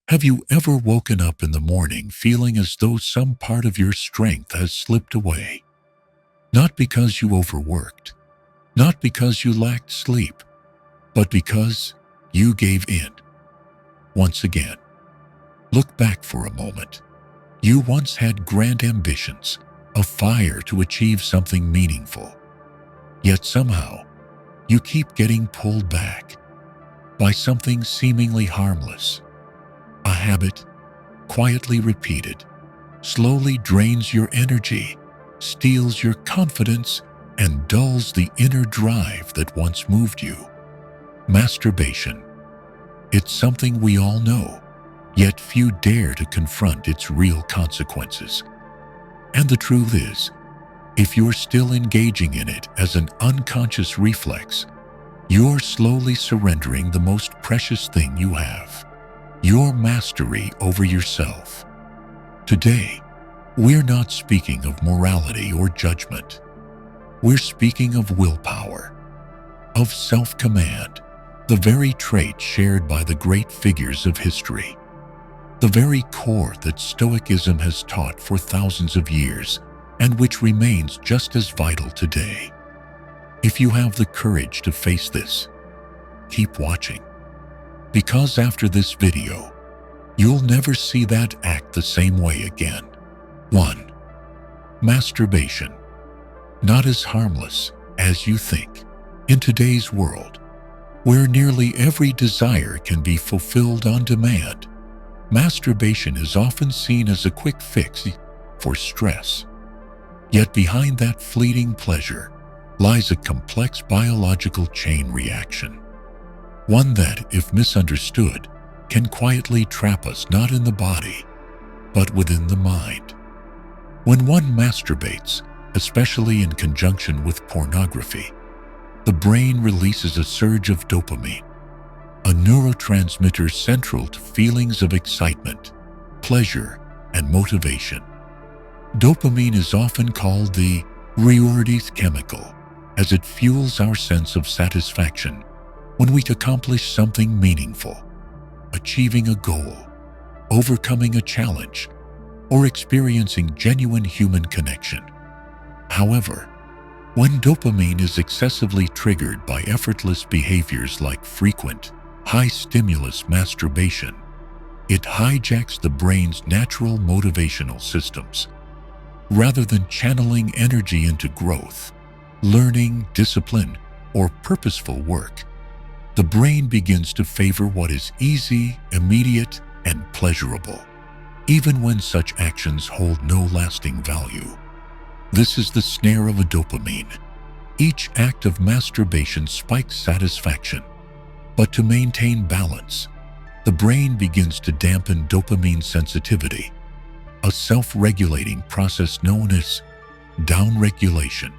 Have you ever woken up in the morning feeling as though some part of your strength has slipped away? Not because you overworked, not because you lacked sleep, but because you gave in. Once again, look back for a moment. You once had grand ambitions, a fire to achieve something meaningful. Yet somehow, you keep getting pulled back by something seemingly harmless. A habit, quietly repeated, slowly drains your energy, steals your confidence, and dulls the inner drive that once moved you. Masturbation. It's something we all know, yet few dare to confront its real consequences. And the truth is, if you're still engaging in it as an unconscious reflex, you're slowly surrendering the most precious thing you have: your mastery over yourself. Today, we're not speaking of morality or judgment. We're speaking of willpower, of self-command, the very trait shared by the great figures of history, the very core that Stoicism has taught for thousands of years and which remains just as vital today. If you have the courage to face this, keep watching. Because after this video, you'll never see that act the same way again. 1. Masturbation. Not as harmless as you think. In today's world, where nearly every desire can be fulfilled on demand, masturbation is often seen as a quick fix for stress. Yet behind that fleeting pleasure lies a complex biological chain reaction. One that, if misunderstood, can quietly trap us not in the body, but within the mind. When one masturbates, especially in conjunction with pornography, the brain releases a surge of dopamine, a neurotransmitter central to feelings of excitement, pleasure, and motivation. Dopamine is often called the reward chemical, as it fuels our sense of satisfaction when we accomplish something meaningful, achieving a goal, overcoming a challenge, or experiencing genuine human connection. However, when dopamine is excessively triggered by effortless behaviors like frequent, high-stimulus masturbation, it hijacks the brain's natural motivational systems. Rather than channeling energy into growth, learning, discipline, or purposeful work, the brain begins to favor what is easy, immediate, and pleasurable, even when such actions hold no lasting value. This is the snare of a dopamine. Each act of masturbation spikes satisfaction, but to maintain balance, the brain begins to dampen dopamine sensitivity, a self-regulating process known as downregulation.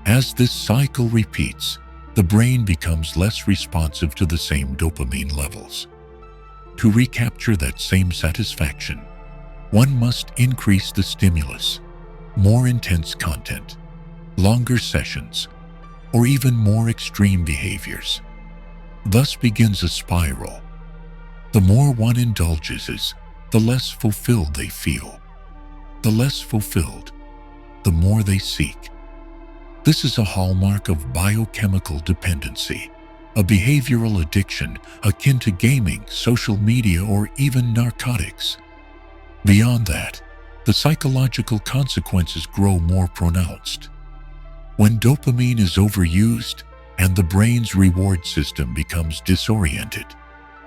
As this cycle repeats, the brain becomes less responsive to the same dopamine levels. To recapture that same satisfaction, one must increase the stimulus, more intense content, longer sessions, or even more extreme behaviors. Thus begins a spiral. The more one indulges, the less fulfilled they feel. The less fulfilled, the more they seek. This is a hallmark of biochemical dependency, a behavioral addiction akin to gaming, social media, or even narcotics. Beyond that, the psychological consequences grow more pronounced. When dopamine is overused and the brain's reward system becomes disoriented,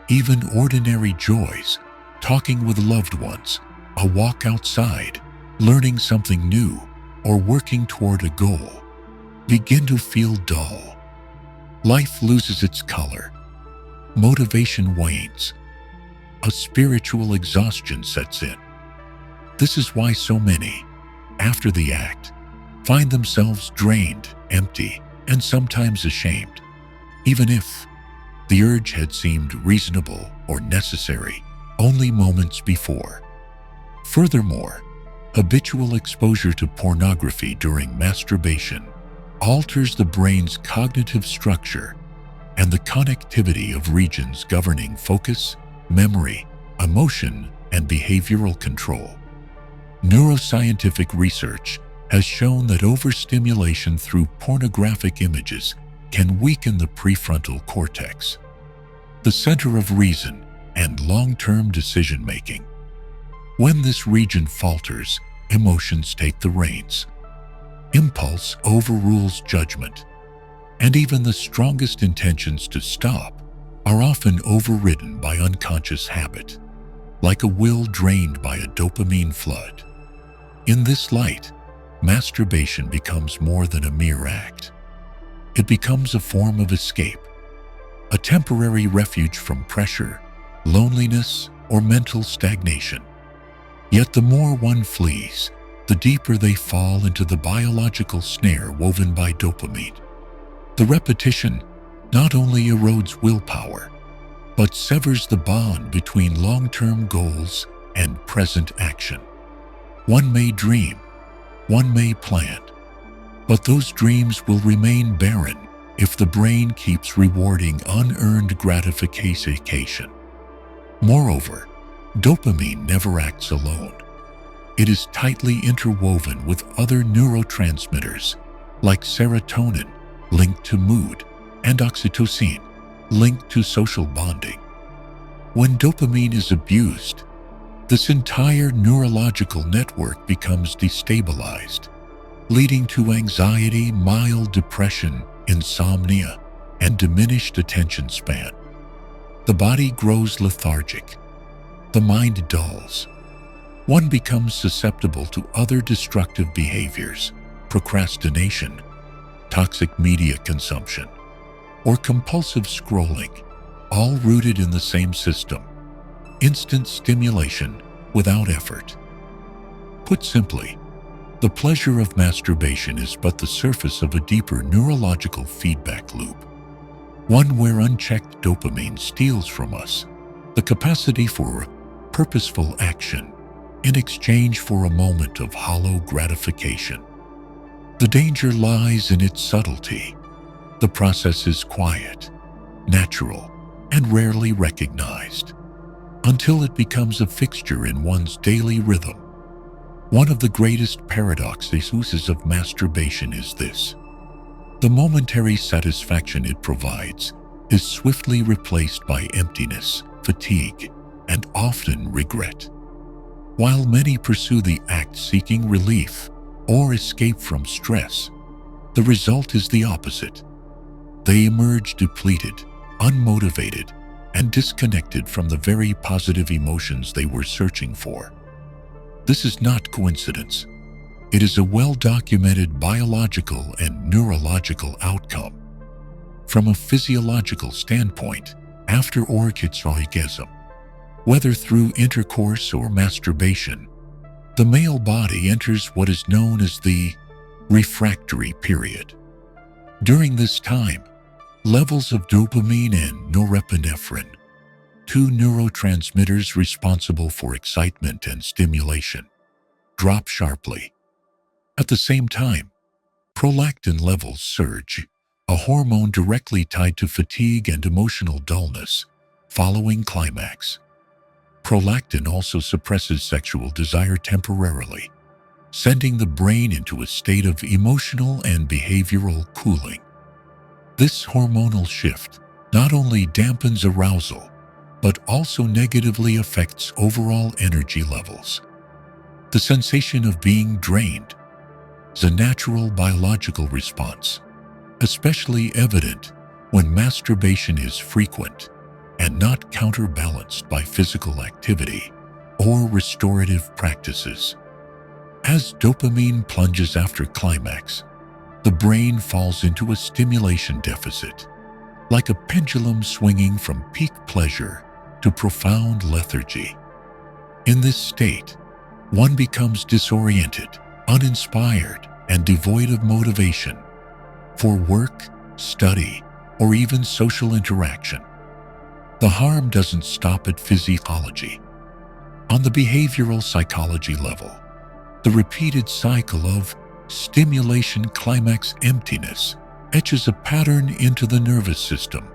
even ordinary joys, talking with loved ones, a walk outside, learning something new, or working toward a goal, begin to feel dull. Life loses its color. Motivation wanes. A spiritual exhaustion sets in. This is why so many, after the act, find themselves drained, empty, and sometimes ashamed, even if the urge had seemed reasonable or necessary only moments before. Furthermore, habitual exposure to pornography during masturbation alters the brain's cognitive structure and the connectivity of regions governing focus, memory, emotion, and behavioral control. Neuroscientific research has shown that overstimulation through pornographic images can weaken the prefrontal cortex, the center of reason and long-term decision-making. When this region falters, emotions take the reins. Impulse overrules judgment, and even the strongest intentions to stop are often overridden by unconscious habit, like a will drained by a dopamine flood. In this light, masturbation becomes more than a mere act. It becomes a form of escape, a temporary refuge from pressure, loneliness, or mental stagnation. Yet the more one flees, the deeper they fall into the biological snare woven by dopamine. The repetition not only erodes willpower, but severs the bond between long-term goals and present action. One may dream, one may plan, but those dreams will remain barren if the brain keeps rewarding unearned gratification. Moreover, dopamine never acts alone. It is tightly interwoven with other neurotransmitters like serotonin, linked to mood, and oxytocin, linked to social bonding. When dopamine is abused, this entire neurological network becomes destabilized, leading to anxiety, mild depression, insomnia, and diminished attention span. The body grows lethargic. The mind dulls. One becomes susceptible to other destructive behaviors, procrastination, toxic media consumption, or compulsive scrolling, all rooted in the same system: instant stimulation without effort. Put simply, the pleasure of masturbation is but the surface of a deeper neurological feedback loop, one where unchecked dopamine steals from us the capacity for purposeful action in exchange for a moment of hollow gratification. The danger lies in its subtlety. The process is quiet, natural, and rarely recognized, until it becomes a fixture in one's daily rhythm. One of the greatest paradoxes of masturbation is this: the momentary satisfaction it provides is swiftly replaced by emptiness, fatigue, and often regret. While many pursue the act seeking relief or escape from stress, the result is the opposite. They emerge depleted, unmotivated, and disconnected from the very positive emotions they were searching for. This is not coincidence. It is a well-documented biological and neurological outcome. From a physiological standpoint, after orgasm, whether through intercourse or masturbation, the male body enters what is known as the refractory period. During this time, levels of dopamine and norepinephrine, two neurotransmitters responsible for excitement and stimulation, drop sharply. At the same time, prolactin levels surge, a hormone directly tied to fatigue and emotional dullness following climax. Prolactin also suppresses sexual desire temporarily, sending the brain into a state of emotional and behavioral cooling. This hormonal shift not only dampens arousal, but also negatively affects overall energy levels. The sensation of being drained is a natural biological response, especially evident when masturbation is frequent and not counterbalanced by physical activity or restorative practices. As dopamine plunges after climax, the brain falls into a stimulation deficit, like a pendulum swinging from peak pleasure to profound lethargy. In this state, one becomes disoriented, uninspired, and devoid of motivation for work, study, or even social interaction. The harm doesn't stop at physiology. On the behavioral psychology level, the repeated cycle of stimulation climax emptiness etches a pattern into the nervous system.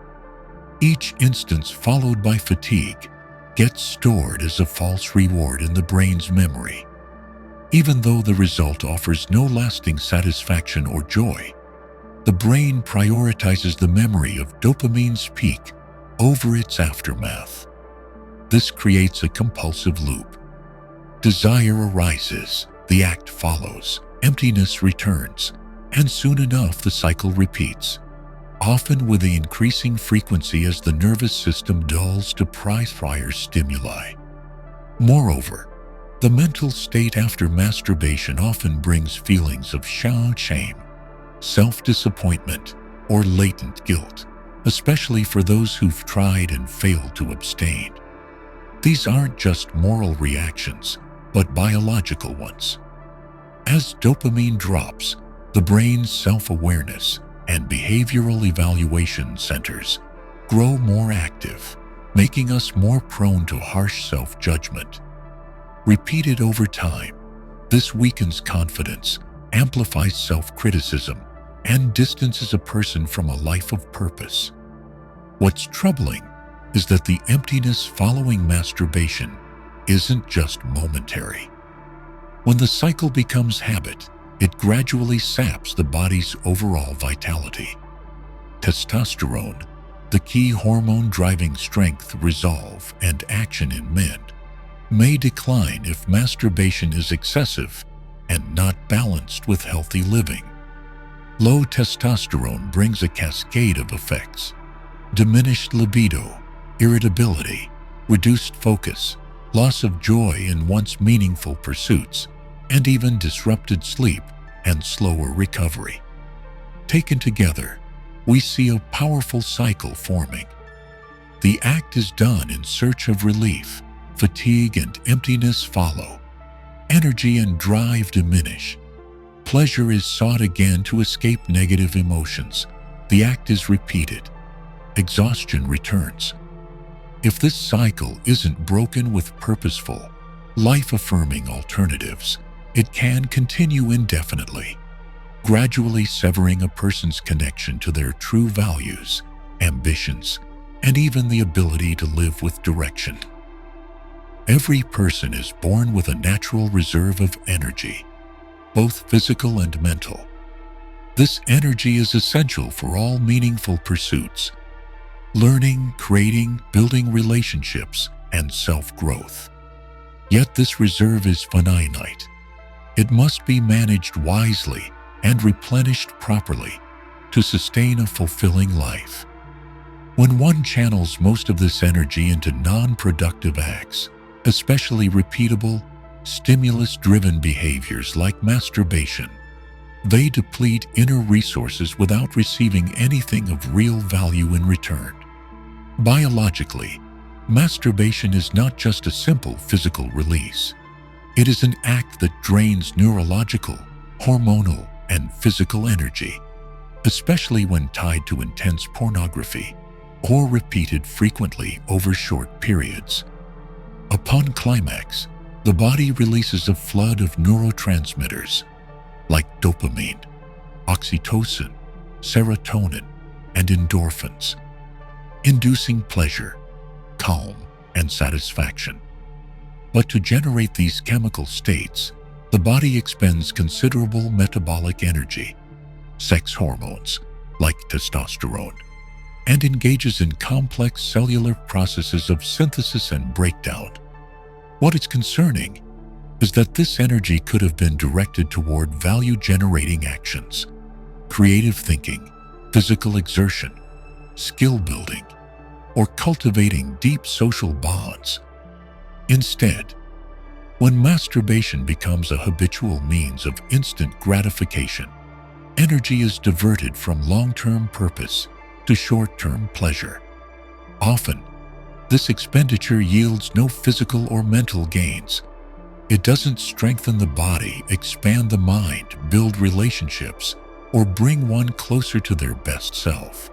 Each instance followed by fatigue, gets stored as a false reward in the brain's memory. Even though the result offers no lasting satisfaction or joy, the brain prioritizes the memory of dopamine's peak over its aftermath. This creates a compulsive loop. Desire arises, the act follows, emptiness returns, and soon enough the cycle repeats, often with the increasing frequency as the nervous system dulls to prior stimuli. Moreover, the mental state after masturbation often brings feelings of shame, self-disappointment, or latent guilt, especially for those who've tried and failed to abstain. These aren't just moral reactions, but biological ones. As dopamine drops, the brain's self-awareness and behavioral evaluation centers grow more active, making us more prone to harsh self-judgment. Repeated over time, this weakens confidence, amplifies self-criticism, and distances a person from a life of purpose. What's troubling is that the emptiness following masturbation isn't just momentary. When the cycle becomes habit, it gradually saps the body's overall vitality. Testosterone, the key hormone driving strength, resolve, and action in men, may decline if masturbation is excessive and not balanced with healthy living. Low testosterone brings a cascade of effects: diminished libido, irritability, reduced focus, loss of joy in once meaningful pursuits, and even disrupted sleep and slower recovery. Taken together, we see a powerful cycle forming. The act is done in search of relief, fatigue and emptiness follow. Energy and drive diminish. Pleasure is sought again to escape negative emotions. The act is repeated. Exhaustion returns. If this cycle isn't broken with purposeful, life-affirming alternatives, it can continue indefinitely, gradually severing a person's connection to their true values, ambitions, and even the ability to live with direction. Every person is born with a natural reserve of energy, both physical and mental. This energy is essential for all meaningful pursuits: learning, creating, building relationships, and self-growth. Yet this reserve is finite. It must be managed wisely and replenished properly to sustain a fulfilling life. When one channels most of this energy into non-productive acts, especially repeatable, stimulus-driven behaviors like masturbation, they deplete inner resources without receiving anything of real value in return. Biologically, masturbation is not just a simple physical release. It is an act that drains neurological, hormonal, and physical energy, especially when tied to intense pornography or repeated frequently over short periods. Upon climax, the body releases a flood of neurotransmitters like dopamine, oxytocin, serotonin, and endorphins, inducing pleasure, calm, and satisfaction. But to generate these chemical states, the body expends considerable metabolic energy, sex hormones like testosterone, and engages in complex cellular processes of synthesis and breakdown. What is concerning is that this energy could have been directed toward value-generating actions, creative thinking, physical exertion, skill building, or cultivating deep social bonds. Instead, when masturbation becomes a habitual means of instant gratification, energy is diverted from long-term purpose to short-term pleasure. Often, this expenditure yields no physical or mental gains. It doesn't strengthen the body, expand the mind, build relationships, or bring one closer to their best self.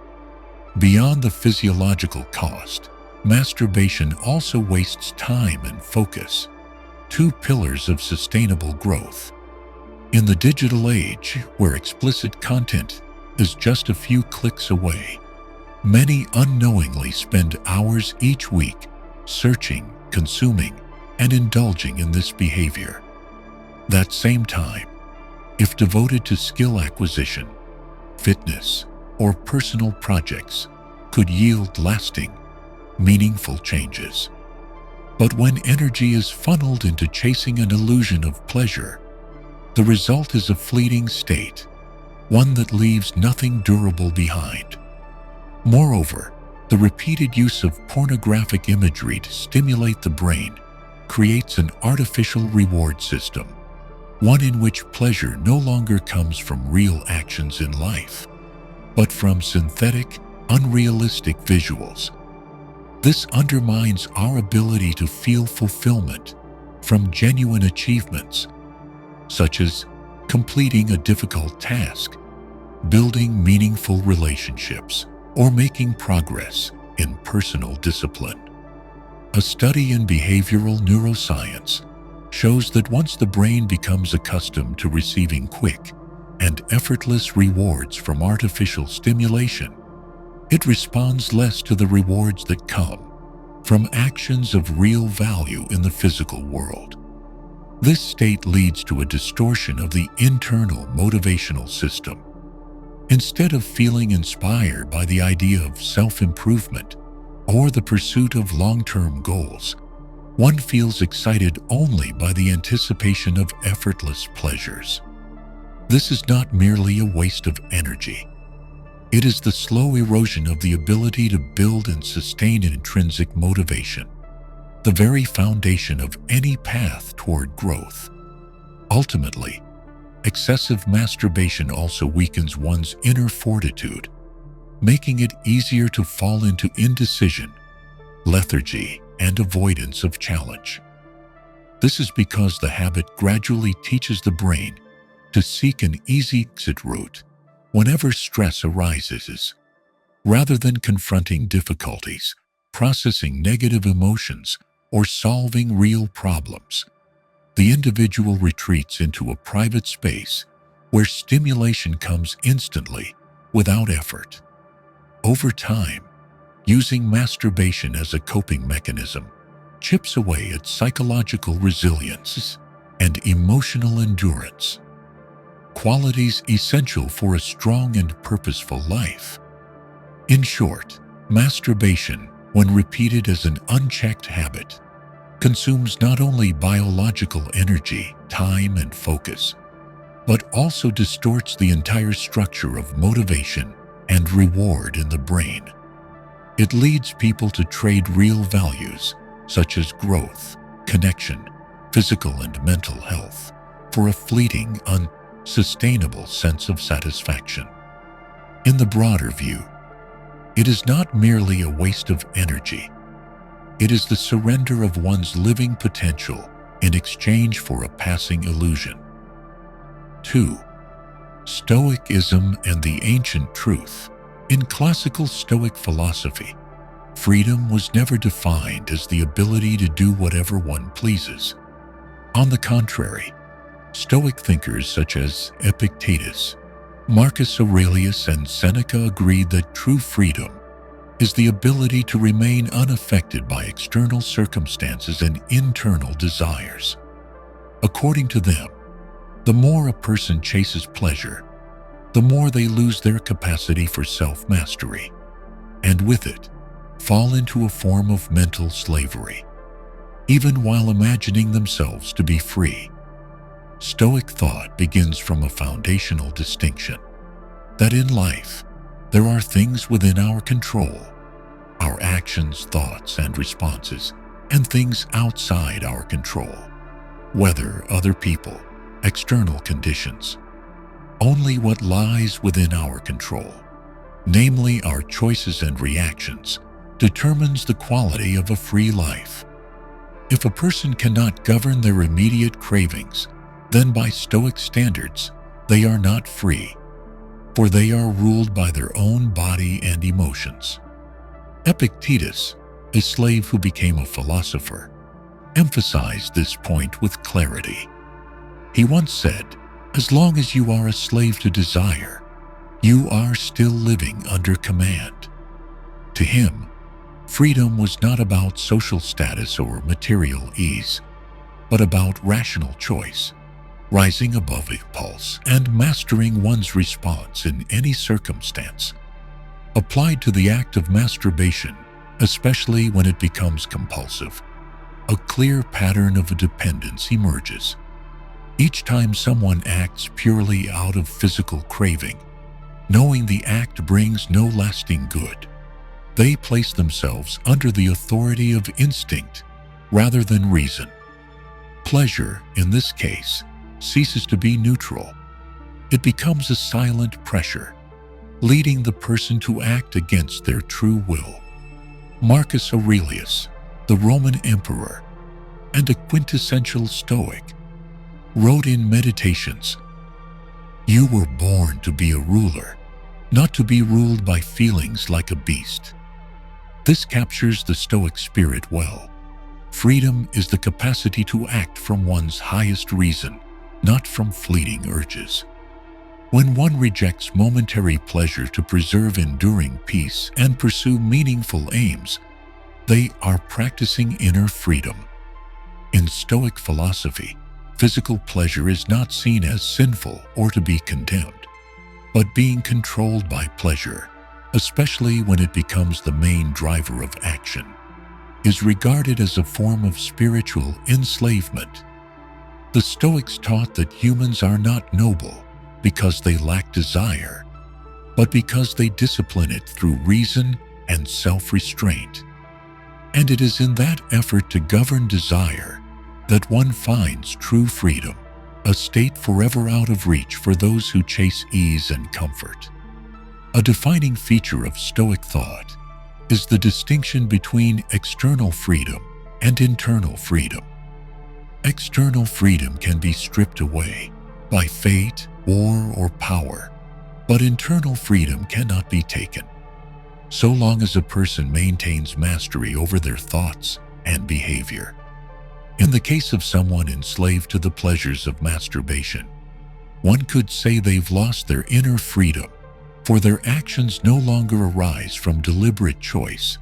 Beyond the physiological cost, masturbation also wastes time and focus, two pillars of sustainable growth. In the digital age, where explicit content is just a few clicks away, many unknowingly spend hours each week searching, consuming, and indulging in this behavior. That same time, if devoted to skill acquisition, fitness, or personal projects, could yield lasting, meaningful changes. But when energy is funneled into chasing an illusion of pleasure, the result is a fleeting state, one that leaves nothing durable behind. Moreover, the repeated use of pornographic imagery to stimulate the brain creates an artificial reward system, one in which pleasure no longer comes from real actions in life, but from synthetic, unrealistic visuals. This undermines our ability to feel fulfillment from genuine achievements, such as completing a difficult task, building meaningful relationships, or making progress in personal discipline. A study in behavioral neuroscience shows that once the brain becomes accustomed to receiving quick and effortless rewards from artificial stimulation, it responds less to the rewards that come from actions of real value in the physical world. This state leads to a distortion of the internal motivational system. Instead of feeling inspired by the idea of self-improvement or the pursuit of long-term goals, one feels excited only by the anticipation of effortless pleasures. This is not merely a waste of energy. It is the slow erosion of the ability to build and sustain intrinsic motivation, the very foundation of any path toward growth. Ultimately, excessive masturbation also weakens one's inner fortitude, making it easier to fall into indecision, lethargy, and avoidance of challenge. This is because the habit gradually teaches the brain to seek an easy exit route whenever stress arises, rather than confronting difficulties, processing negative emotions, or solving real problems. The individual retreats into a private space where stimulation comes instantly, without effort. Over time, using masturbation as a coping mechanism chips away at psychological resilience and emotional endurance, qualities essential for a strong and purposeful life. In short, masturbation, when repeated as an unchecked habit, consumes not only biological energy, time, and focus, but also distorts the entire structure of motivation and reward in the brain. It leads people to trade real values, such as growth, connection, physical and mental health, for a fleeting, unsustainable sense of satisfaction. In the broader view, it is not merely a waste of energy. It is the surrender of one's living potential in exchange for a passing illusion. 2. Stoicism and the ancient truth. In classical Stoic philosophy, freedom was never defined as the ability to do whatever one pleases. On the contrary, Stoic thinkers such as Epictetus, Marcus Aurelius, and Seneca agreed that true freedom is the ability to remain unaffected by external circumstances and internal desires. According to them, the more a person chases pleasure, the more they lose their capacity for self-mastery, and with it, fall into a form of mental slavery, even while imagining themselves to be free. Stoic thought begins from a foundational distinction that in life, there are things within our control, our actions, thoughts, and responses, and things outside our control, whether other people, external conditions. Only what lies within our control, namely our choices and reactions, determines the quality of a free life. If a person cannot govern their immediate cravings, then by Stoic standards, they are not free, for they are ruled by their own body and emotions. Epictetus, a slave who became a philosopher, emphasized this point with clarity. He once said, "As long as you are a slave to desire, you are still living under command." To him, Freedom was not about social status or material ease, but about rational choice, rising above impulse and mastering one's response in any circumstance. Applied to the act of masturbation, especially when it becomes compulsive, a clear pattern of dependence emerges. Each time someone acts purely out of physical craving, knowing the act brings no lasting good, they place themselves under the authority of instinct rather than reason. Pleasure, in this case, ceases to be neutral. It becomes a silent pressure, leading the person to act against their true will. Marcus Aurelius, the Roman emperor and a quintessential Stoic, wrote in Meditations, "You were born to be a ruler, not to be ruled by feelings like a beast." This captures the Stoic spirit well. Freedom is the capacity to act from one's highest reason, not from fleeting urges. When one rejects momentary pleasure to preserve enduring peace and pursue meaningful aims, they are practicing inner freedom. In Stoic philosophy, physical pleasure is not seen as sinful or to be condemned, but being controlled by pleasure, especially when it becomes the main driver of action, is regarded as a form of spiritual enslavement. The Stoics taught that humans are not noble because they lack desire, but because they discipline it through reason and self-restraint. And it is in that effort to govern desire that one finds true freedom, a state forever out of reach for those who chase ease and comfort. A defining feature of Stoic thought is the distinction between external freedom and internal freedom. External freedom can be stripped away by fate, war, or power, but internal freedom cannot be taken, so long as a person maintains mastery over their thoughts and behavior. In the case of someone enslaved to the pleasures of masturbation, one could say they've lost their inner freedom, for their actions no longer arise from deliberate choice,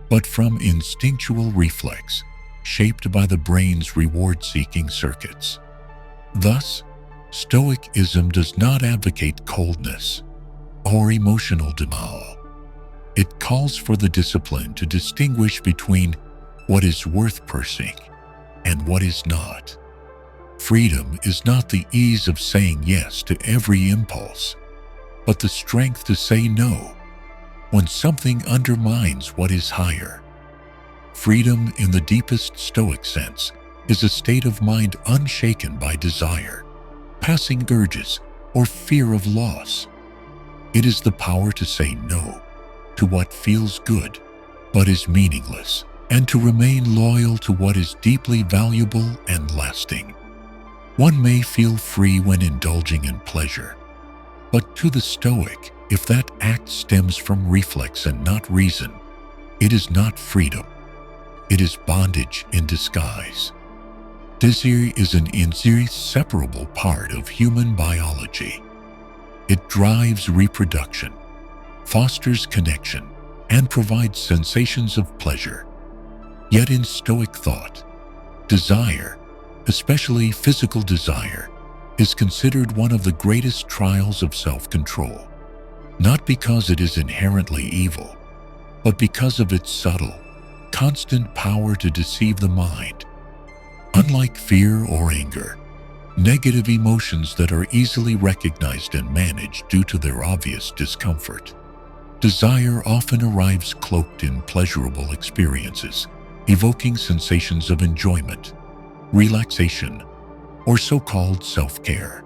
but from instinctual reflex, shaped by the brain's reward-seeking circuits. Thus, Stoicism does not advocate coldness or emotional denial. It calls for the discipline to distinguish between what is worth pursuing and what is not. Freedom is not the ease of saying yes to every impulse, but the strength to say no when something undermines what is higher. Freedom in the deepest Stoic sense is a state of mind unshaken by desire, passing urges, or fear of loss. It is the power to say no to what feels good but is meaningless, and to remain loyal to what is deeply valuable and lasting. One may feel free when indulging in pleasure, but to the Stoic, if that act stems from reflex and not reason, it is not freedom. It is bondage in disguise. Desire is an inseparable part of human biology. It drives reproduction, fosters connection, and provides sensations of pleasure. Yet in Stoic thought, desire, especially physical desire, is considered one of the greatest trials of self-control, not because it is inherently evil, but because of its subtle, constant power to deceive the mind. Unlike fear or anger, negative emotions that are easily recognized and managed due to their obvious discomfort, desire often arrives cloaked in pleasurable experiences, evoking sensations of enjoyment, relaxation, or so-called self-care.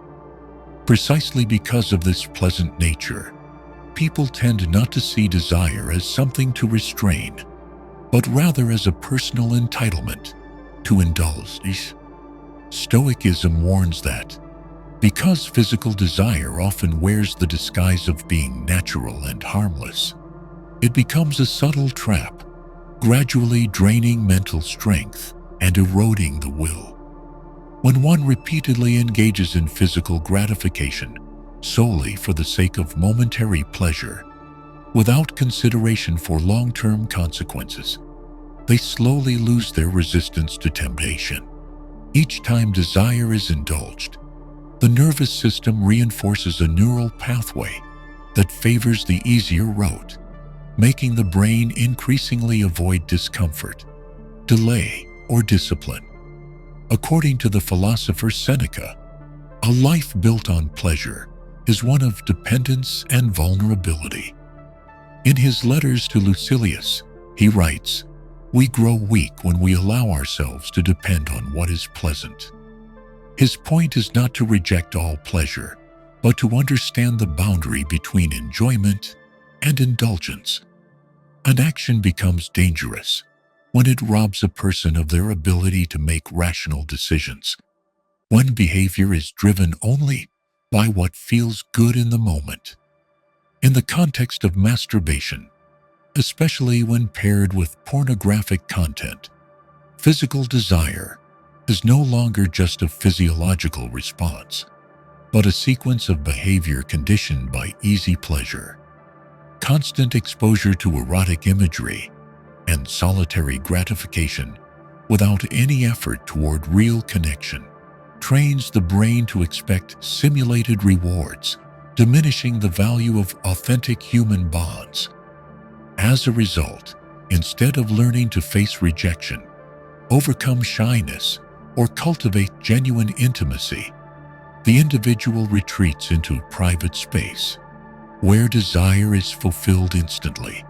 Precisely because of this pleasant nature, people tend not to see desire as something to restrain, but rather as a personal entitlement to indulge. Stoicism warns that, because physical desire often wears the disguise of being natural and harmless, it becomes a subtle trap, gradually draining mental strength and eroding the will. When one repeatedly engages in physical gratification solely for the sake of momentary pleasure, without consideration for long-term consequences. They slowly lose their resistance to temptation. Each time desire is indulged, the nervous system reinforces a neural pathway that favors the easier route, making the brain increasingly avoid discomfort, delay, or discipline. According to the philosopher Seneca, a life built on pleasure is one of dependence and vulnerability. In his letters to Lucilius, he writes, "We grow weak when we allow ourselves to depend on what is pleasant." His point is not to reject all pleasure, but to understand the boundary between enjoyment and indulgence. An action becomes dangerous when it robs a person of their ability to make rational decisions, when behavior is driven only by what feels good in the moment. In the context of masturbation, especially when paired with pornographic content, physical desire is no longer just a physiological response, but a sequence of behavior conditioned by easy pleasure. Constant exposure to erotic imagery and solitary gratification without any effort toward real connection trains the brain to expect simulated rewards, diminishing the value of authentic human bonds. As a result, instead of learning to face rejection, overcome shyness, or cultivate genuine intimacy, the individual retreats into a private space where desire is fulfilled instantly,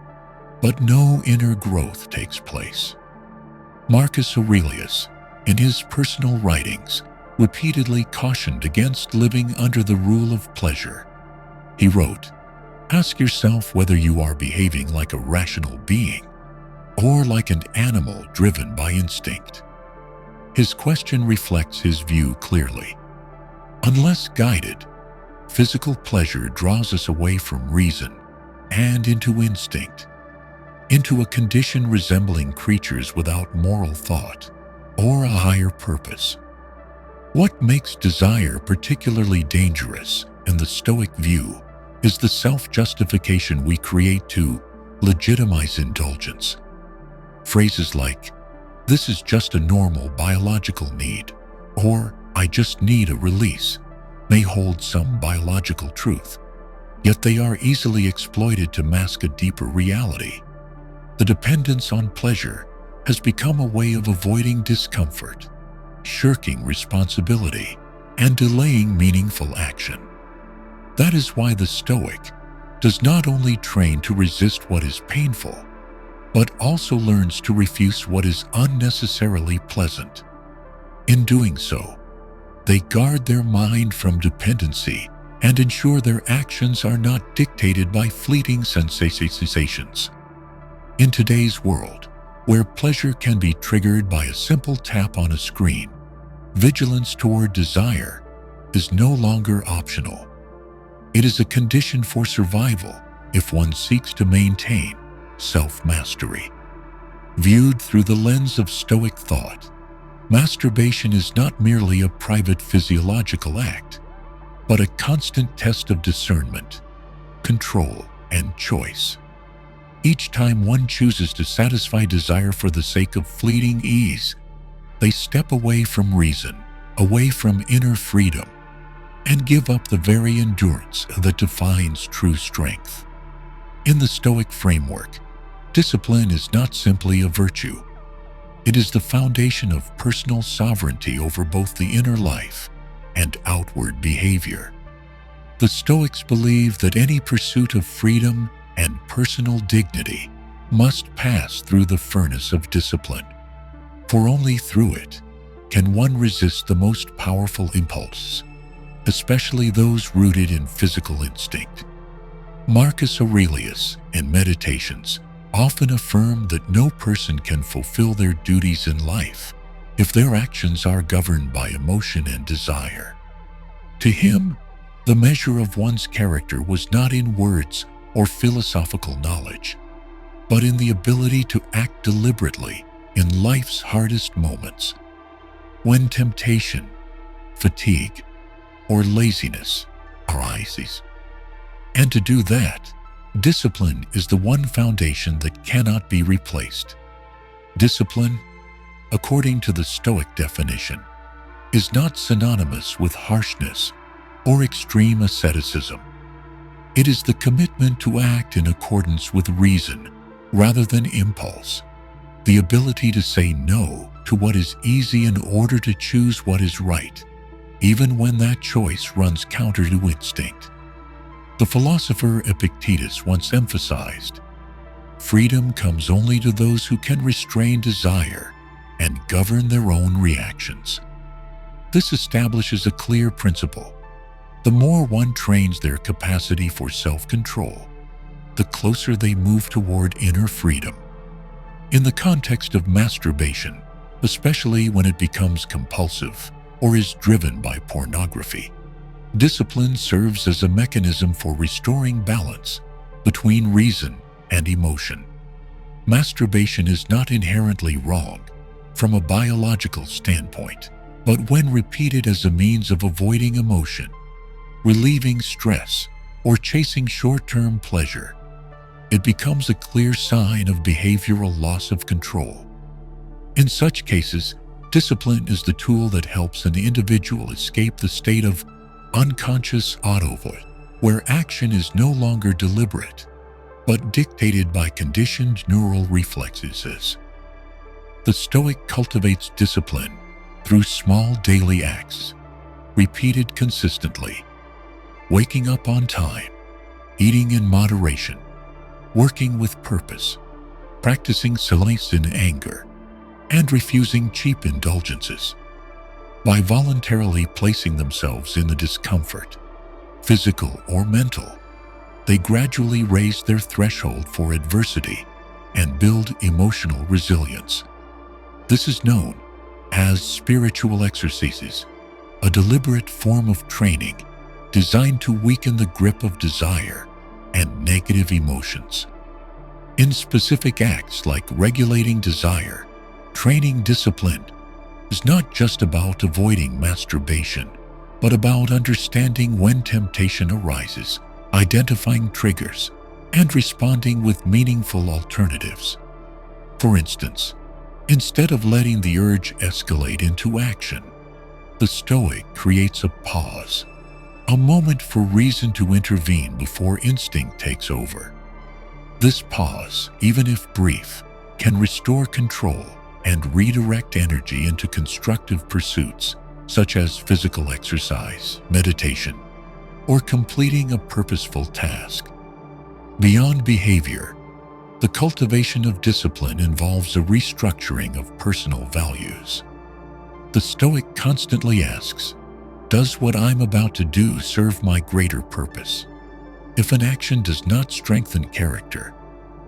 but no inner growth takes place. Marcus Aurelius, in his personal writings, repeatedly cautioned against living under the rule of pleasure. He wrote, "Ask yourself whether you are behaving like a rational being or like an animal driven by instinct." His question reflects his view clearly. Unless guided, physical pleasure draws us away from reason and into instinct, into a condition resembling creatures without moral thought or a higher purpose. What makes desire particularly dangerous in the Stoic view is the self-justification we create to legitimize indulgence. Phrases like, "This is just a normal biological need," or "I just need a release," may hold some biological truth, yet they are easily exploited to mask a deeper reality. The dependence on pleasure has become a way of avoiding discomfort, shirking responsibility, and delaying meaningful action. That is why the Stoic does not only train to resist what is painful, but also learns to refuse what is unnecessarily pleasant. In doing so, they guard their mind from dependency and ensure their actions are not dictated by fleeting sensations. In today's world, where pleasure can be triggered by a simple tap on a screen, vigilance toward desire is no longer optional. It is a condition for survival if one seeks to maintain self-mastery. Viewed through the lens of Stoic thought, masturbation is not merely a private physiological act, but a constant test of discernment, control, and choice. Each time one chooses to satisfy desire for the sake of fleeting ease, they step away from reason, away from inner freedom, and give up the very endurance that defines true strength. In the Stoic framework, discipline is not simply a virtue. It is the foundation of personal sovereignty over both the inner life and outward behavior. The Stoics believe that any pursuit of freedom and personal dignity must pass through the furnace of discipline, for only through it can one resist the most powerful impulses, especially those rooted in physical instinct. Marcus Aurelius, in Meditations, often affirmed that no person can fulfill their duties in life if their actions are governed by emotion and desire. To him, the measure of one's character was not in words or philosophical knowledge, but in the ability to act deliberately in life's hardest moments. When temptation, fatigue, or laziness arises. And to do that, Discipline is the one foundation that cannot be replaced. Discipline, according to the Stoic definition, is not synonymous with harshness or extreme asceticism. It is the commitment to act in accordance with reason rather than impulse, the ability to say no to what is easy in order to choose what is right, even when that choice runs counter to instinct. The philosopher Epictetus once emphasized, "Freedom comes only to those who can restrain desire and govern their own reactions." This establishes a clear principle. The more one trains their capacity for self-control, the closer they move toward inner freedom. In the context of masturbation, especially when it becomes compulsive or is driven by pornography, discipline serves as a mechanism for restoring balance between reason and emotion. Masturbation is not inherently wrong from a biological standpoint, but when repeated as a means of avoiding emotion, relieving stress, or chasing short-term pleasure, it becomes a clear sign of behavioral loss of control. In such cases, discipline is the tool that helps an individual escape the state of unconscious autopilot, where action is no longer deliberate, but dictated by conditioned neural reflexes. The Stoic cultivates discipline through small daily acts, repeated consistently. Waking up on time, eating in moderation, working with purpose, practicing silence in anger, and refusing cheap indulgences. By voluntarily placing themselves in the discomfort, physical or mental, they gradually raise their threshold for adversity and build emotional resilience. This is known as spiritual exercises, a deliberate form of training designed to weaken the grip of desire and negative emotions. In specific acts like regulating desire, training discipline is not just about avoiding masturbation, but about understanding when temptation arises, identifying triggers, and responding with meaningful alternatives. For instance, instead of letting the urge escalate into action, the Stoic creates a pause, a moment for reason to intervene before instinct takes over. This pause, even if brief, can restore control and redirect energy into constructive pursuits, such as physical exercise, meditation, or completing a purposeful task. Beyond behavior, the cultivation of discipline involves a restructuring of personal values. The Stoic constantly asks, "Does what I'm about to do serve my greater purpose?" If an action does not strengthen character,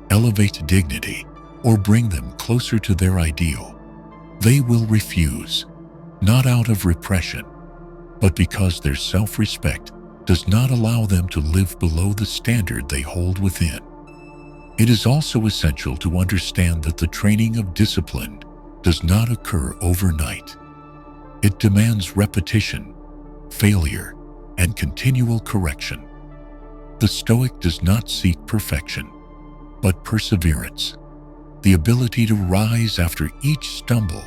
elevate dignity, or bring them closer to their ideal, they will refuse, not out of repression, but because their self-respect does not allow them to live below the standard they hold within. It is also essential to understand that the training of discipline does not occur overnight. It demands repetition, failure, and continual correction. The Stoic does not seek perfection, but perseverance, the ability to rise after each stumble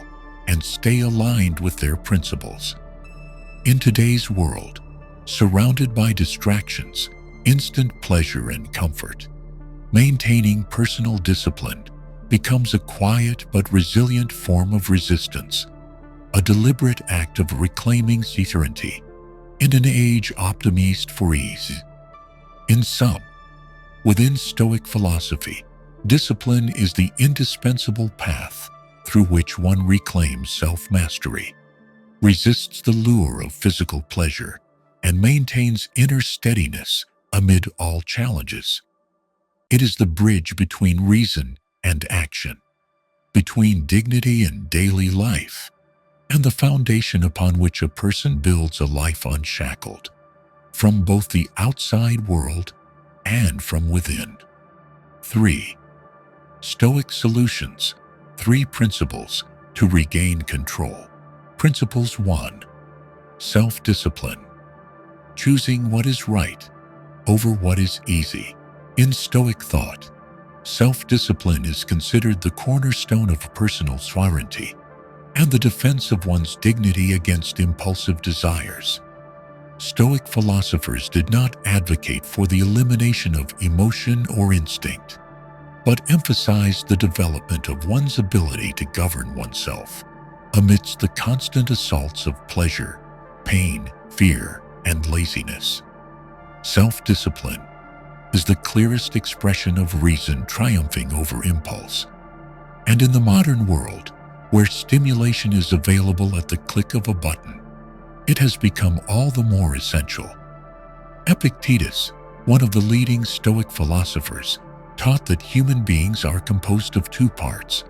and stay aligned with their principles. In today's world, surrounded by distractions, instant pleasure, and comfort, maintaining personal discipline becomes a quiet but resilient form of resistance, a deliberate act of reclaiming sovereignty in an age optimized for ease. In sum, within Stoic philosophy, discipline is the indispensable path through which one reclaims self-mastery, resists the lure of physical pleasure, and maintains inner steadiness amid all challenges. It is the bridge between reason and action, between dignity in daily life, and the foundation upon which a person builds a life unshackled from both the outside world and from within. 3. Stoic solutions. 3 principles to regain control. Principles 1. Self-discipline. Choosing what is right over what is easy. In Stoic thought, self-discipline is considered the cornerstone of personal sovereignty and the defense of one's dignity against impulsive desires. Stoic philosophers did not advocate for the elimination of emotion or instinct, but emphasized the development of one's ability to govern oneself amidst the constant assaults of pleasure, pain, fear, and laziness. Self-discipline is the clearest expression of reason triumphing over impulse. And in the modern world, where stimulation is available at the click of a button, it has become all the more essential. Epictetus, one of the leading Stoic philosophers, taught that human beings are composed of two parts,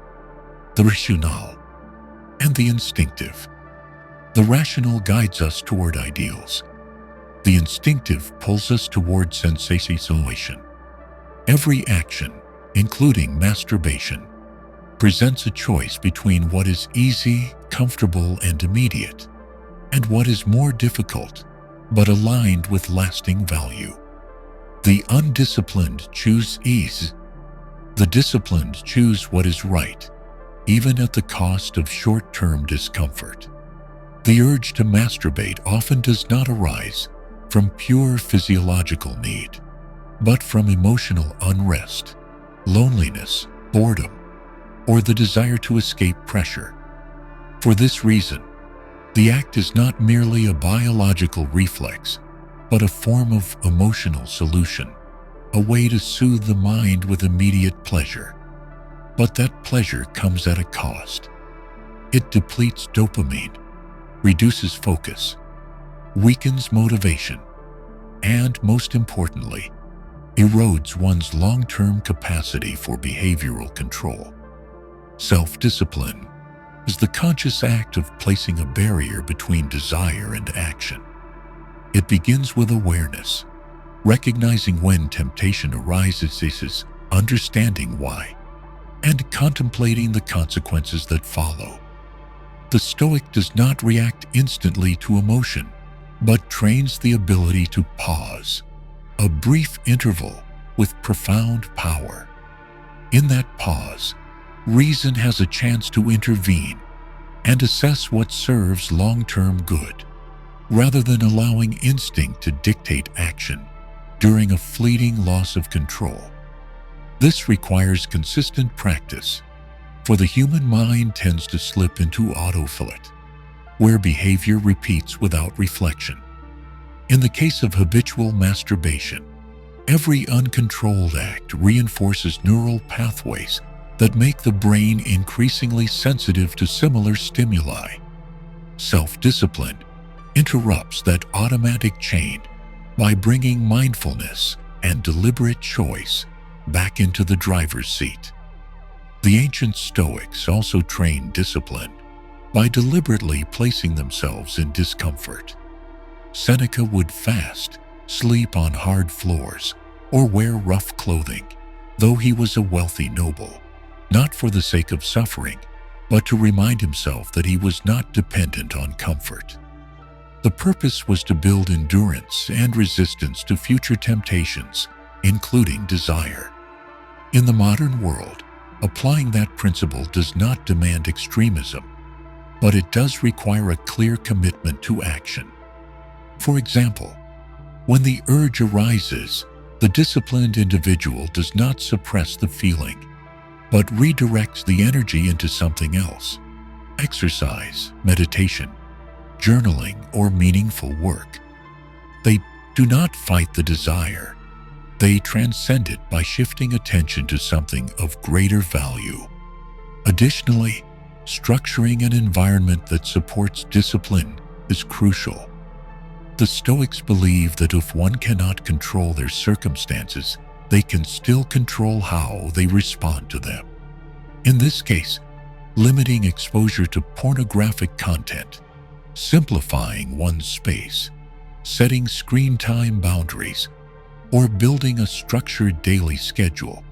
the rational and the instinctive. The rational guides us toward ideals. The instinctive pulls us toward sensation. Every action, including masturbation, presents a choice between what is easy, comfortable, and immediate, and what is more difficult, but aligned with lasting value. The undisciplined choose ease. The disciplined choose what is right, even at the cost of short-term discomfort. The urge to masturbate often does not arise from pure physiological need, but from emotional unrest, loneliness, boredom, or the desire to escape pressure. For this reason, the act is not merely a biological reflex, but a form of emotional solution, a way to soothe the mind with immediate pleasure. But that pleasure comes at a cost. It depletes dopamine, reduces focus, weakens motivation, and, most importantly, erodes one's long-term capacity for behavioral control. Self-discipline is the conscious act of placing a barrier between desire and action. It begins with awareness, recognizing when temptation arises, understanding why, and contemplating the consequences that follow. The Stoic does not react instantly to emotion, but trains the ability to pause, a brief interval with profound power. In that pause, reason has a chance to intervene and assess what serves long-term good, rather than allowing instinct to dictate action during a fleeting loss of control. This requires consistent practice, for the human mind tends to slip into autopilot, where behavior repeats without reflection. In the case of habitual masturbation, every uncontrolled act reinforces neural pathways that make the brain increasingly sensitive to similar stimuli. Self-discipline interrupts that automatic chain by bringing mindfulness and deliberate choice back into the driver's seat. The ancient Stoics also trained discipline by deliberately placing themselves in discomfort. Seneca would fast, sleep on hard floors, or wear rough clothing, though he was a wealthy noble, not for the sake of suffering, but to remind himself that he was not dependent on comfort. The purpose was to build endurance and resistance to future temptations, including desire. In the modern world, applying that principle does not demand extremism, but it does require a clear commitment to action. For example, when the urge arises, the disciplined individual does not suppress the feeling, but redirects the energy into something else: exercise, meditation, journaling, or meaningful work. They do not fight the desire. They transcend it by shifting attention to something of greater value. Additionally, structuring an environment that supports discipline is crucial. The Stoics believe that if one cannot control their circumstances, they can still control how they respond to them. In this case, limiting exposure to pornographic content, simplifying one's space, setting screen time boundaries, or building a structured daily schedule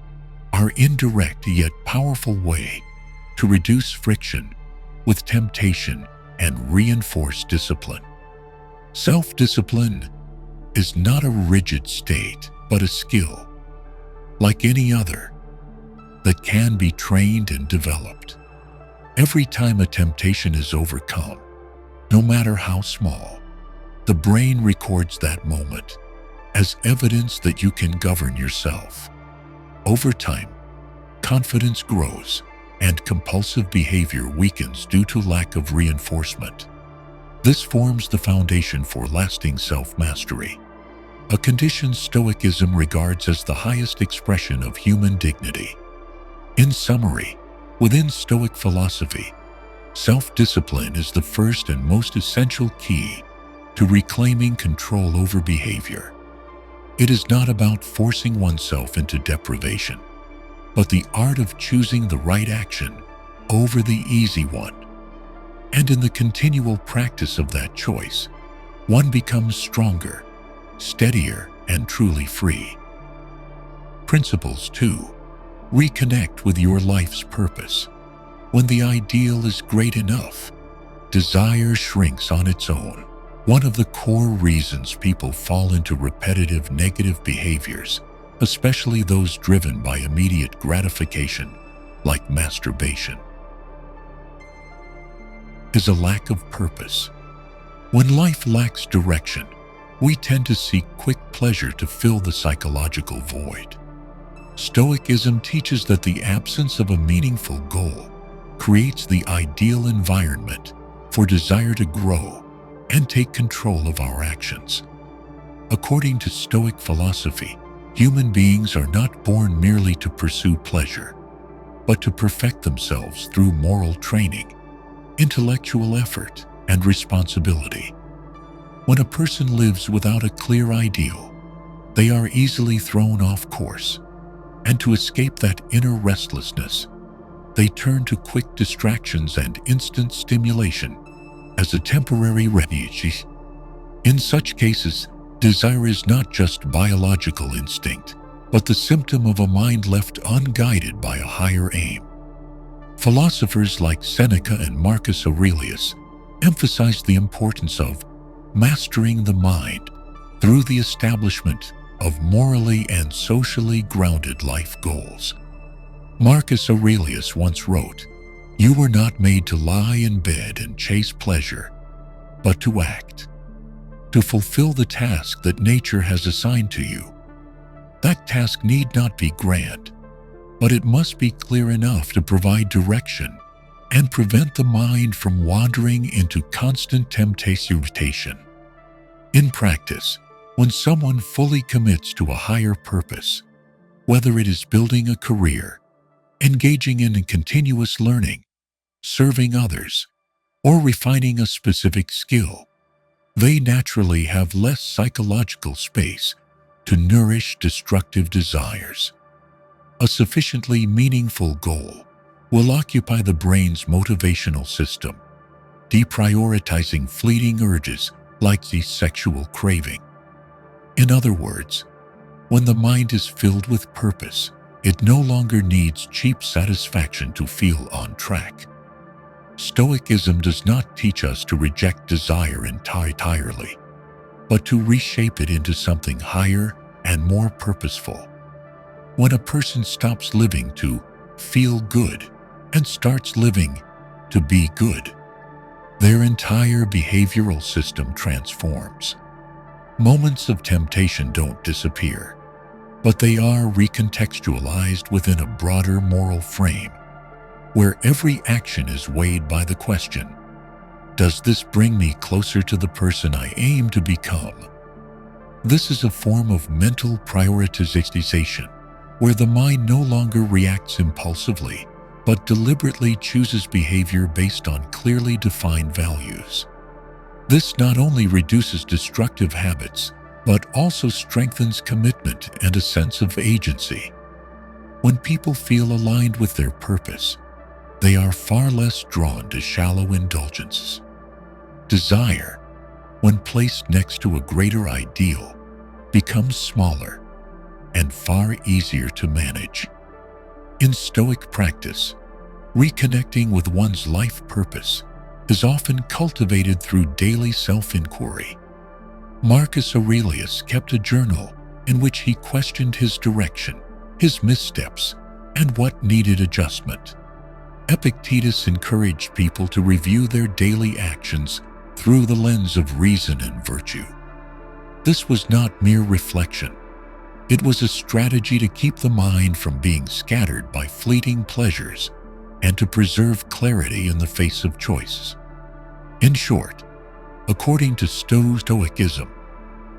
are indirect yet powerful ways to reduce friction with temptation and reinforce discipline. Self-discipline is not a rigid state, but a skill. like any other, that can be trained and developed. Every time a temptation is overcome, no matter how small, the brain records that moment as evidence that you can govern yourself. Over time, confidence grows and compulsive behavior weakens due to lack of reinforcement. This forms the foundation for lasting self-mastery, a condition Stoicism regards as the highest expression of human dignity. In summary, within Stoic philosophy, self-discipline is the first and most essential key to reclaiming control over behavior. It is not about forcing oneself into deprivation, but the art of choosing the right action over the easy one. And in the continual practice of that choice, one becomes stronger, steadier, and truly free. Principles 2. Reconnect with your life's purpose. When the ideal is great enough, desire shrinks on its own. One of the core reasons people fall into repetitive negative behaviors, especially those driven by immediate gratification, like masturbation, is a lack of purpose. When life lacks direction, we tend to seek quick pleasure to fill the psychological void. Stoicism teaches that the absence of a meaningful goal creates the ideal environment for desire to grow and take control of our actions. According to Stoic philosophy, human beings are not born merely to pursue pleasure, but to perfect themselves through moral training, intellectual effort, and responsibility. When a person lives without a clear ideal, they are easily thrown off course, and to escape that inner restlessness, they turn to quick distractions and instant stimulation as a temporary refuge. In such cases, desire is not just biological instinct, but the symptom of a mind left unguided by a higher aim. Philosophers like Seneca and Marcus Aurelius emphasize the importance of mastering the mind through the establishment of morally and socially grounded life goals. Marcus Aurelius once wrote, "You were not made to lie in bed and chase pleasure, but to act, to fulfill the task that nature has assigned to you. That task need not be grand, but it must be clear enough to provide direction and prevent the mind from wandering into constant temptation." In practice, when someone fully commits to a higher purpose, whether it is building a career, engaging in continuous learning, serving others, or refining a specific skill, they naturally have less psychological space to nourish destructive desires. A sufficiently meaningful goal will occupy the brain's motivational system, deprioritizing fleeting urges like the sexual craving. In other words, when the mind is filled with purpose, it no longer needs cheap satisfaction to feel on track. Stoicism does not teach us to reject desire entirely, but to reshape it into something higher and more purposeful. When a person stops living to feel good and starts living to be good, their entire behavioral system transforms. Moments of temptation don't disappear, but they are recontextualized within a broader moral frame, where every action is weighed by the question, does this bring me closer to the person I aim to become? This is a form of mental prioritization, where the mind no longer reacts impulsively, but deliberately chooses behavior based on clearly defined values. This not only reduces destructive habits, but also strengthens commitment and a sense of agency. When people feel aligned with their purpose, they are far less drawn to shallow indulgences. Desire, when placed next to a greater ideal, becomes smaller and far easier to manage. In Stoic practice, reconnecting with one's life purpose is often cultivated through daily self-inquiry. Marcus Aurelius kept a journal in which he questioned his direction his missteps, and what needed adjustment. Epictetus encouraged people to review their daily actions through the lens of reason and virtue. This was not mere reflection. It was a strategy to keep the mind from being scattered by fleeting pleasures and to preserve clarity in the face of choices. In short, according to Stoicism,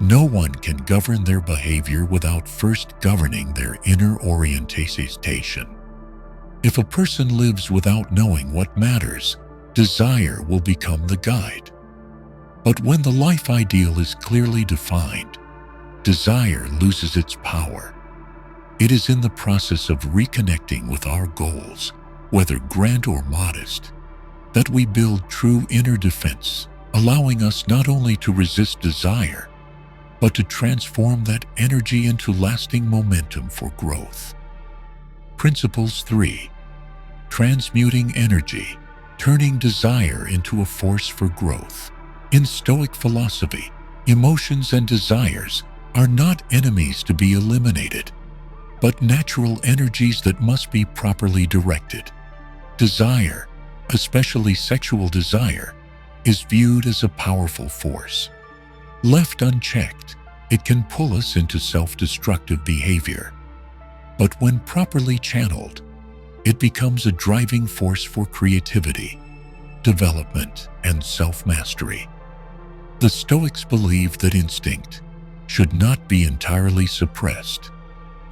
no one can govern their behavior without first governing their inner orientation. If a person lives without knowing what matters, desire will become the guide. But when the life ideal is clearly defined, desire loses its power. It is in the process of reconnecting with our goals, whether grand or modest, that we build true inner defense, allowing us not only to resist desire, but to transform that energy into lasting momentum for growth. Principles 3. Transmuting energy, turning desire into a force for growth. In Stoic philosophy, emotions and desires are not enemies to be eliminated, but natural energies that must be properly directed. Desire, especially sexual desire, is viewed as a powerful force. Left unchecked, it can pull us into self-destructive behavior. But when properly channeled, it becomes a driving force for creativity, development, and self-mastery. The Stoics believe that instinct should not be entirely suppressed,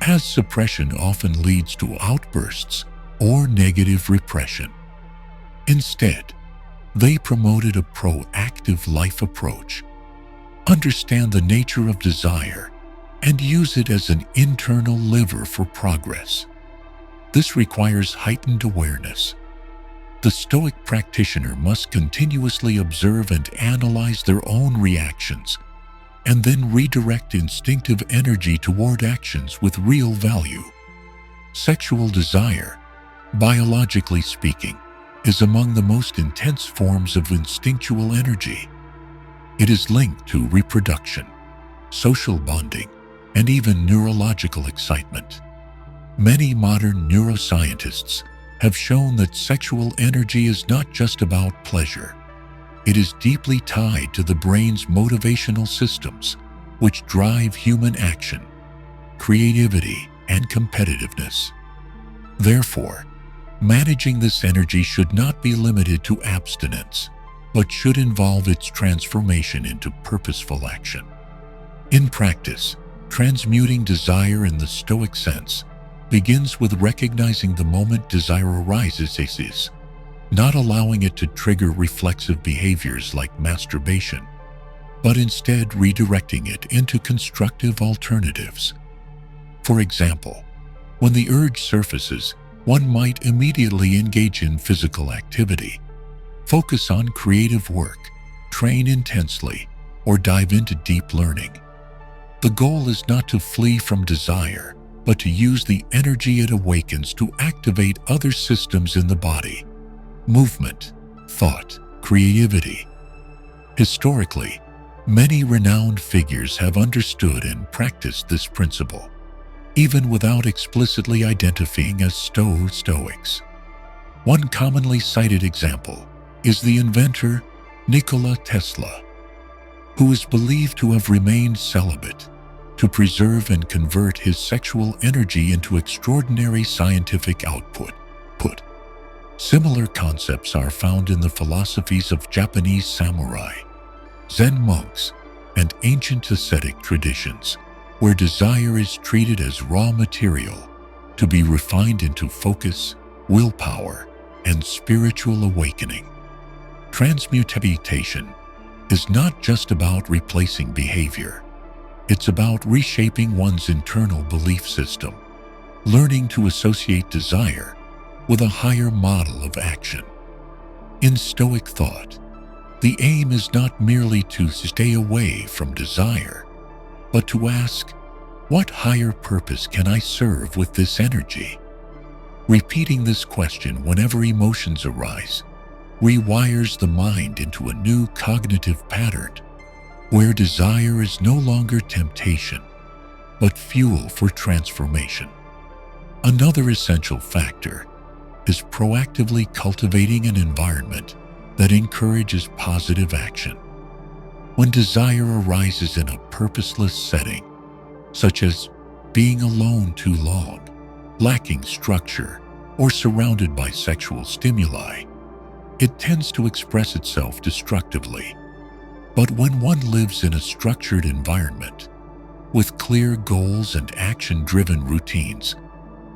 as suppression often leads to outbursts or negative repression. Instead, they promoted a proactive life approach. Understand the nature of desire and use it as an internal lever for progress. This requires heightened awareness. The Stoic practitioner must continuously observe and analyze their own reactions, and then redirect instinctive energy toward actions with real value. Sexual desire, biologically speaking, is among the most intense forms of instinctual energy. It is linked to reproduction, social bonding, and even neurological excitement. Many modern neuroscientists have shown that sexual energy is not just about pleasure. It is deeply tied to the brain's motivational systems, which drive human action, creativity, and competitiveness. Therefore, managing this energy should not be limited to abstinence, but should involve its transformation into purposeful action. In practice, transmuting desire in the Stoic sense begins with recognizing the moment desire arises, not allowing it to trigger reflexive behaviors like masturbation, but instead redirecting it into constructive alternatives. For example, when the urge surfaces, one might immediately engage in physical activity, focus on creative work, train intensely, or dive into deep learning. The goal is not to flee from desire, but to use the energy it awakens to activate other systems in the body: movement, thought, creativity. Historically, many renowned figures have understood and practiced this principle, even without explicitly identifying as Stoics. One commonly cited example is the inventor Nikola Tesla, who is believed to have remained celibate to preserve and convert his sexual energy into extraordinary scientific output. Similar concepts are found in the philosophies of Japanese samurai, Zen monks, and ancient ascetic traditions, where desire is treated as raw material to be refined into focus, willpower, and spiritual awakening. Transmutation is not just about replacing behavior. It's about reshaping one's internal belief system, learning to associate desire with a higher model of action. In Stoic thought, the aim is not merely to stay away from desire, but to ask, what higher purpose can I serve with this energy? Repeating this question whenever emotions arise rewires the mind into a new cognitive pattern, where desire is no longer temptation, but fuel for transformation. Another essential factor is proactively cultivating an environment that encourages positive action. When desire arises in a purposeless setting, such as being alone too long, lacking structure, or surrounded by sexual stimuli, it tends to express itself destructively. But when one lives in a structured environment, with clear goals and action-driven routines,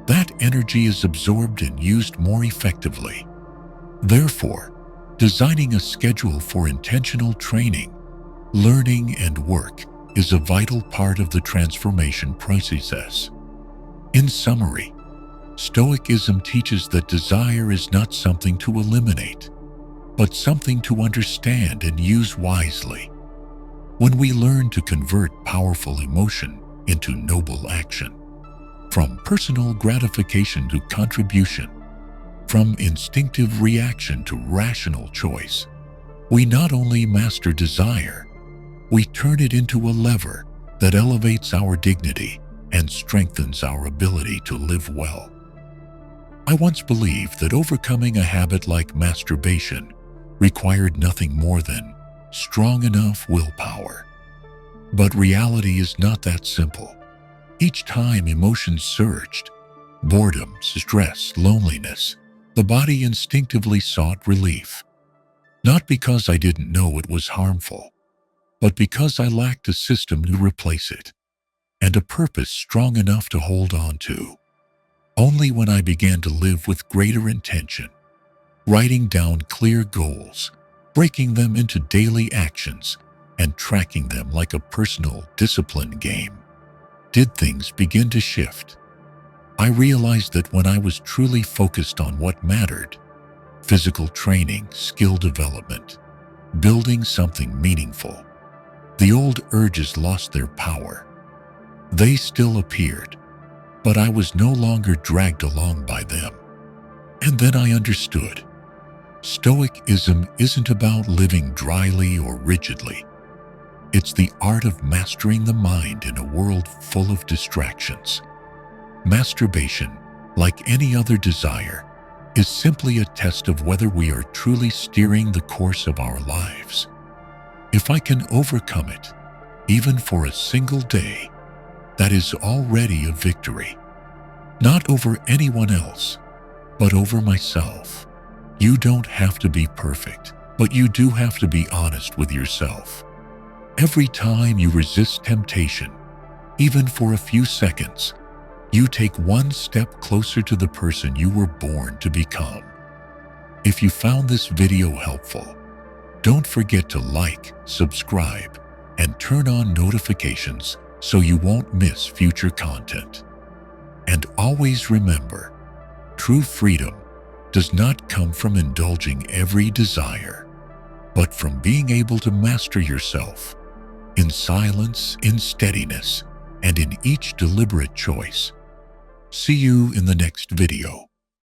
that energy is absorbed and used more effectively. Therefore, designing a schedule for intentional training, learning, and work is a vital part of the transformation process. In summary, Stoicism teaches that desire is not something to eliminate, but something to understand and use wisely. When we learn to convert powerful emotion into noble action, from personal gratification to contribution, from instinctive reaction to rational choice, we not only master desire, we turn it into a lever that elevates our dignity and strengthens our ability to live well. I once believed that overcoming a habit like masturbation required nothing more than strong enough willpower. But reality is not that simple. Each time emotions surged, boredom, stress, loneliness, the body instinctively sought relief. Not because I didn't know it was harmful, but because I lacked a system to replace it, and a purpose strong enough to hold on to. Only when I began to live with greater intention, writing down clear goals, breaking them into daily actions, and tracking them like a personal discipline game, did things begin to shift. I realized that when I was truly focused on what mattered, physical training, skill development, building something meaningful, the old urges lost their power. They still appeared, but I was no longer dragged along by them. And then I understood. Stoicism isn't about living dryly or rigidly. It's the art of mastering the mind in a world full of distractions. Masturbation, like any other desire, is simply a test of whether we are truly steering the course of our lives. If I can overcome it, even for a single day, that is already a victory. Not over anyone else, but over myself. You don't have to be perfect, but you do have to be honest with yourself. Every time you resist temptation, even for a few seconds, you take one step closer to the person you were born to become. If you found this video helpful, don't forget to like, subscribe, and turn on notifications so you won't miss future content. And always remember, true freedom does not come from indulging every desire, but from being able to master yourself in silence, in steadiness, and in each deliberate choice. See you in the next video.